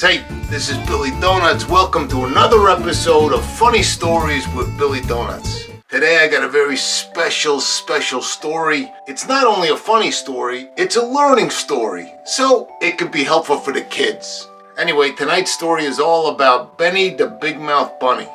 Hey, this is Billy Donuts. Welcome to another episode of Funny Stories with Billy Donuts. Today I got a very special story. It's not only a funny story, it's a learning story. So it could be helpful for the kids. Anyway, tonight's story is all about Benny the Big Mouth Bunny.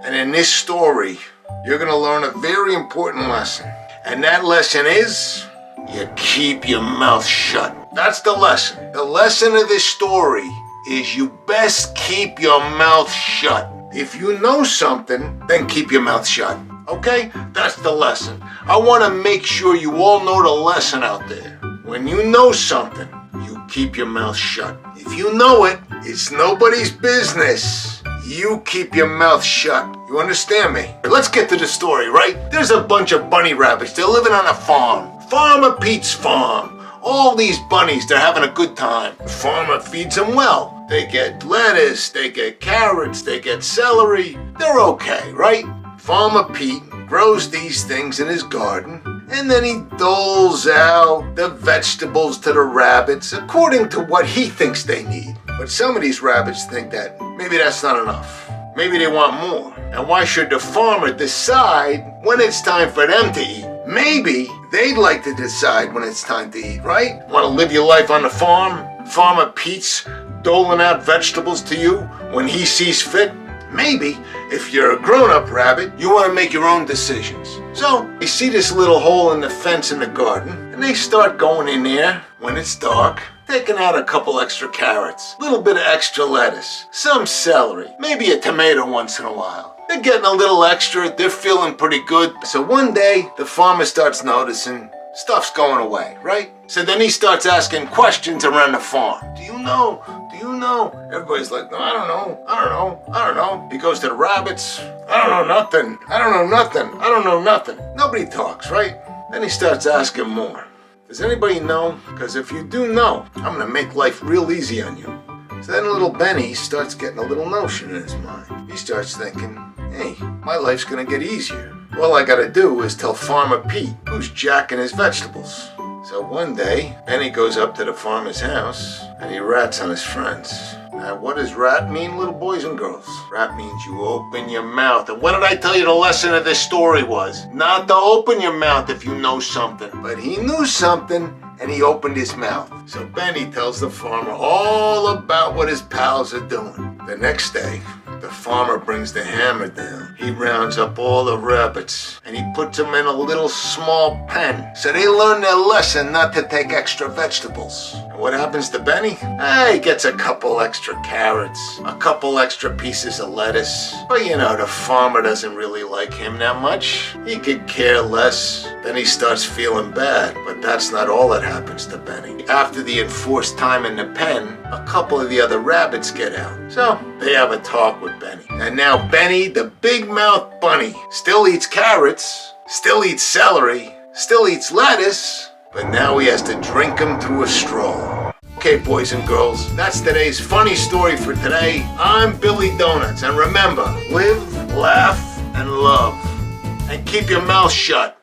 And in this story, you're going to learn a very important lesson. And that lesson is, you keep your mouth shut. That's the lesson. The lesson of this story is you best keep your mouth shut. If you know something, then keep your mouth shut. Okay? That's the lesson. I want to make sure you all know the lesson out there. When you know something, you keep your mouth shut. If you know it, it's nobody's business. You keep your mouth shut. You understand me? Let's get to the story, right? There's a bunch of bunny rabbits. They're living on a farm. Farmer Pete's farm. All these bunnies, they're having a good time. The farmer feeds them well. They get lettuce, they get carrots, they get celery. They're okay, right? Farmer Pete grows these things in his garden, and then he doles out the vegetables to the rabbits according to what he thinks they need. But some of these rabbits think that maybe that's not enough. Maybe they want more. And why should the farmer decide when it's time for them to eat? Maybe they'd like to decide when it's time to eat, right? Want to live your life on the farm? Farmer Pete's doling out vegetables to you when he sees fit? Maybe, if you're a grown-up rabbit, you want to make your own decisions. So, you see this little hole in the fence in the garden, and they start going in there when it's dark, taking out a couple extra carrots, a little bit of extra lettuce, some celery, maybe a tomato once in a while. They're getting a little extra, they're feeling pretty good. So one day, the farmer starts noticing stuff's going away, right? So then he starts asking questions around the farm. Do you know? Do you know? Everybody's like, no, I don't know. I don't know. I don't know. He goes to the rabbits. I don't know nothing. I don't know nothing. I don't know nothing. Nobody talks, right? Then he starts asking more. Does anybody know? Because if you do know, I'm going to make life real easy on you. So then little Benny starts getting a little notion in his mind. He starts thinking, hey, my life's going to get easier. All I got to do is tell Farmer Pete who's jacking his vegetables. So one day, Benny goes up to the farmer's house and he rats on his friends. Now, what does rat mean, little boys and girls? Rat means you open your mouth. And what did I tell you the lesson of this story was? Not to open your mouth if you know something. But he knew something and he opened his mouth. So Benny tells the farmer all about what his pals are doing. The next day, the farmer brings the hammer down. He rounds up all the rabbits and he puts them in a little small pen. So they learn their lesson not to take extra vegetables. And what happens to Benny? He gets a couple extra carrots, a couple extra pieces of lettuce. But you know, the farmer doesn't really like him that much. He could care less. Then he starts feeling bad. But that's not all that happens to Benny. After the enforced time in the pen, a couple of the other rabbits get out. So they have a talk with Benny. And now Benny, the Big Mouth Bunny, still eats carrots, still eats celery, still eats lettuce, but now he has to drink them through a straw. Okay, boys and girls, that's today's funny story for today. I'm Billy Donuts, and remember, live, laugh, and love. And keep your mouth shut.